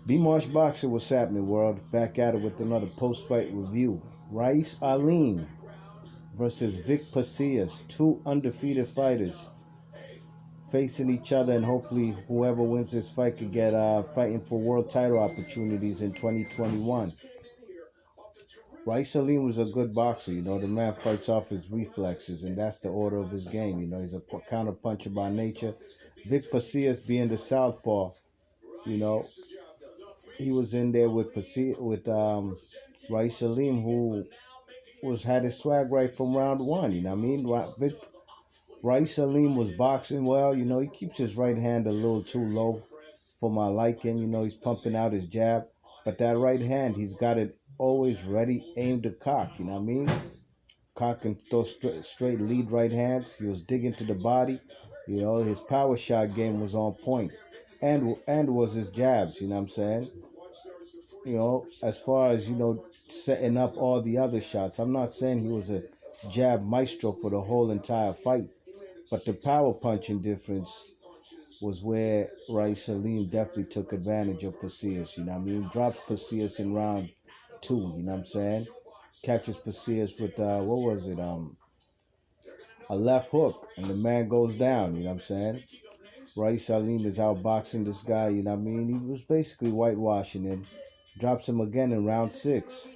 B Marsh Boxing, what's happening, world? Back at it with another post-fight review. Raeese Aleem versus Vic Pasillas, two undefeated fighters facing each other, and hopefully whoever wins this fight could get fighting for world title opportunities in 2021. Raeese Aleem was a good boxer. The man fights off his reflexes, and that's the order of his game. He's a counter puncher by nature. Vic Pasillas being the southpaw, you know, he was in there with Raeese Aleem, who was had his swag right from round one. You know what I mean? Raeese Aleem was boxing well. He keeps his right hand a little too low for my liking. He's pumping out his jab, but that right hand, he's got it always ready, aimed to cock. You know what I mean? Cock and throw straight lead right hands. He was digging to the body. His power shot game was on point, and was his jabs. You know what I'm saying? As far as, setting up all the other shots. I'm not saying he was a jab maestro for the whole entire fight, but the power punching difference was where Raeese Aleem definitely took advantage of Pasillas. You know what I mean? Drops Pasillas in round two. You know what I'm saying? Catches Pasillas with what was it? A left hook, and the man goes down. You know what I'm saying? Raeese Aleem is outboxing this guy. You know what I mean? He was basically whitewashing him. Drops him again in round six.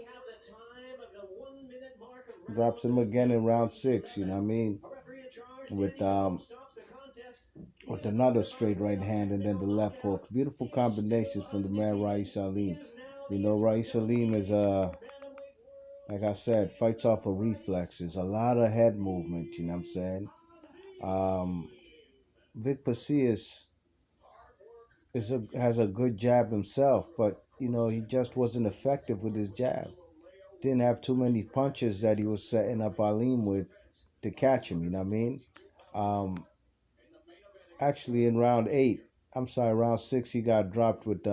Drops him again in round six. You know what I mean? With with another straight right hand and then the left hook. Beautiful combinations from the man Raeese Aleem. Raeese Aleem is like I said, fights off of reflexes, a lot of head movement. You know what I'm saying? Um, Vic Pasillas has a good jab himself, but he just wasn't effective with his jab. Didn't have too many punches that he was setting up Aleem with to catch him. You know what I mean? Um, Actually, in round six, he got dropped with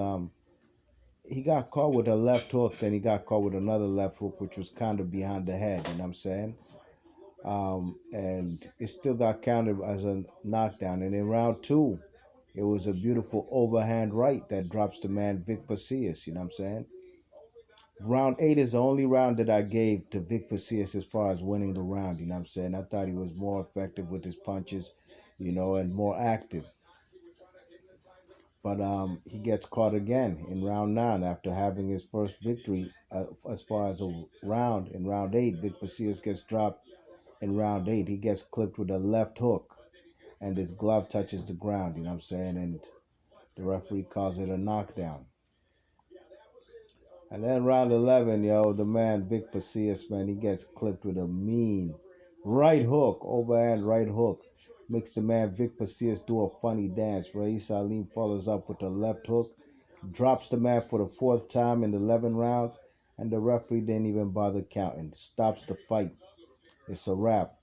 he got caught with a left hook, then he got caught with another left hook, which was kind of behind the head. You know what I'm saying? And it still got counted as a knockdown. And in round two, it was a beautiful overhand right that drops the man Vic Pasillas. You know what I'm saying? Round eight is the only round that I gave to Vic Pasillas as far as winning the round. You know what I'm saying? I thought he was more effective with his punches, and more active. But he gets caught again in round nine after having his first victory as far as a round. In round eight, Vic Pasillas gets dropped in round eight. He gets clipped with a left hook, and his glove touches the ground. You know what I'm saying? And the referee calls it a knockdown. And then round 11, the man Vic Pasillas, man, he gets clipped with a mean right hook, overhand right hook. Makes the man Vic Pasillas do a funny dance. Raeese Aleem follows up with a left hook, drops the man for the fourth time in 11 rounds, and the referee didn't even bother counting. Stops the fight. It's a wrap.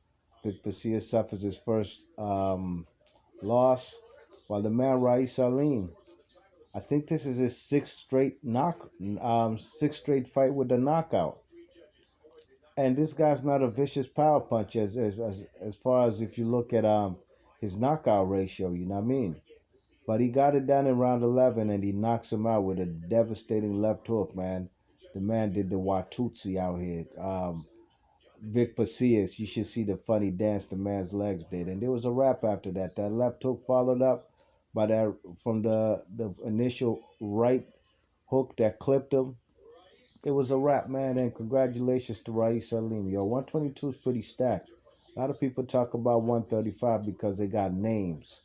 Vic Pasillas suffers his first loss, while the man Raeese Aleem, I think this is his sixth straight fight with a knockout. And this guy's not a vicious power puncher as far as if you look at his knockout ratio. You know what I mean? But he got it done in round 11, and he knocks him out with a devastating left hook. Man, the man did the Watutsi out here. Vic Pasillas, you should see the funny dance the man's legs did, and there was a wrap after that. That left hook followed up by that from the initial right hook that clipped him. It was a wrap, man, and congratulations to Raeese Aleem. 122 is pretty stacked. A lot of people talk about 135 because they got names.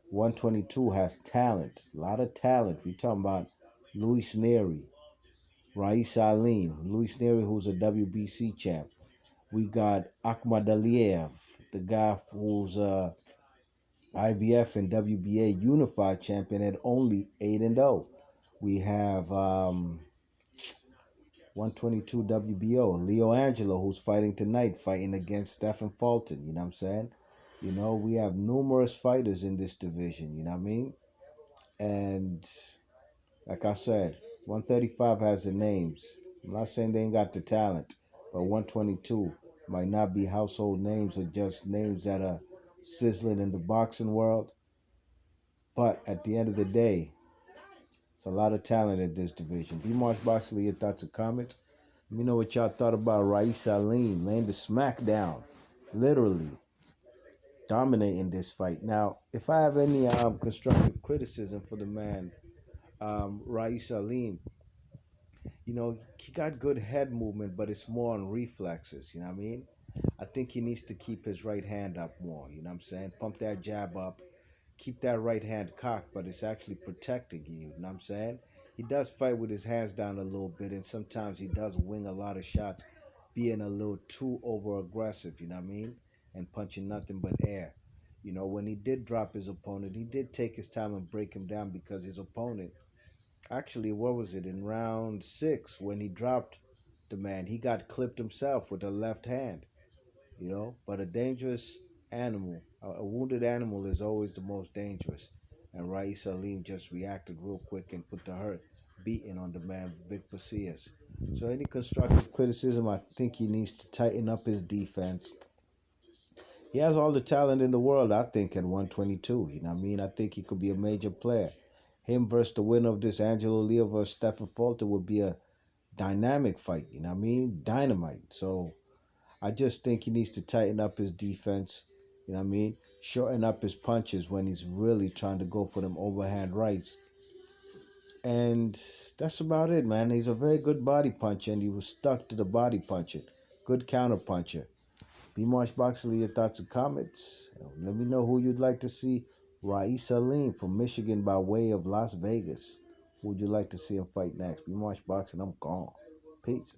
122 has talent, a lot of talent. We talking about Luis Neri, Raeese Aleem, Luis Neri, who's a WBC champ. We got Akhmadaliev, the guy who's IBF and WBA unified champion at only 8-0. We have 122 WBO, Leo Angelo, who's fighting tonight, fighting against Stephen Fulton. You know what I'm saying? We have numerous fighters in this division. You know what I mean? And like I said, 135 has the names. I'm not saying they ain't got the talent, but 122 might not be household names or just names that are sizzling in the boxing world. But at the end of the day, It's a lot of talent in this division. B Marsh Boxley, your thoughts and comments. Let me know what y'all thought about Raeese Aleem, laying the smackdown, literally dominating this fight. Now, if I have any constructive criticism for the man, Raeese Aleem, he got good head movement, but it's more on reflexes. You know what I mean? I think he needs to keep his right hand up more. You know what I'm saying? Pump that jab up, keep that right hand cocked, but it's actually protecting you. You know what I'm saying? He does fight with his hands down a little bit, and sometimes he does wing a lot of shots, being a little too over aggressive. You know what I mean? And punching nothing but air. When he did drop his opponent, he did take his time and break him down because his opponent, actually, what was it, in round 6 when he dropped the man, he got clipped himself with a left hand. But a dangerous animal, a wounded animal is always the most dangerous. And Raeese Aleem just reacted real quick and put the hurt beating on the man, Vic Pasillas. So any constructive criticism, I think he needs to tighten up his defense. He has all the talent in the world, I think, at 122. You know what I mean? I think he could be a major player. Him versus the winner of this Angelo Leo versus Stephen Fulton would be a dynamic fight. You know what I mean? Dynamite. So I just think he needs to tighten up his defense. You know what I mean? Shorten up his punches when he's really trying to go for them overhand rights. And that's about it, man. He's a very good body puncher, and he was stuck to the body puncher. Good counter puncher. B Marsh Boxley, your thoughts and comments. Let me know who you'd like to see. Raeese Aleem from Michigan by way of Las Vegas. Who would you like to see him fight next? B Marsh Boxing, I'm gone. Peace.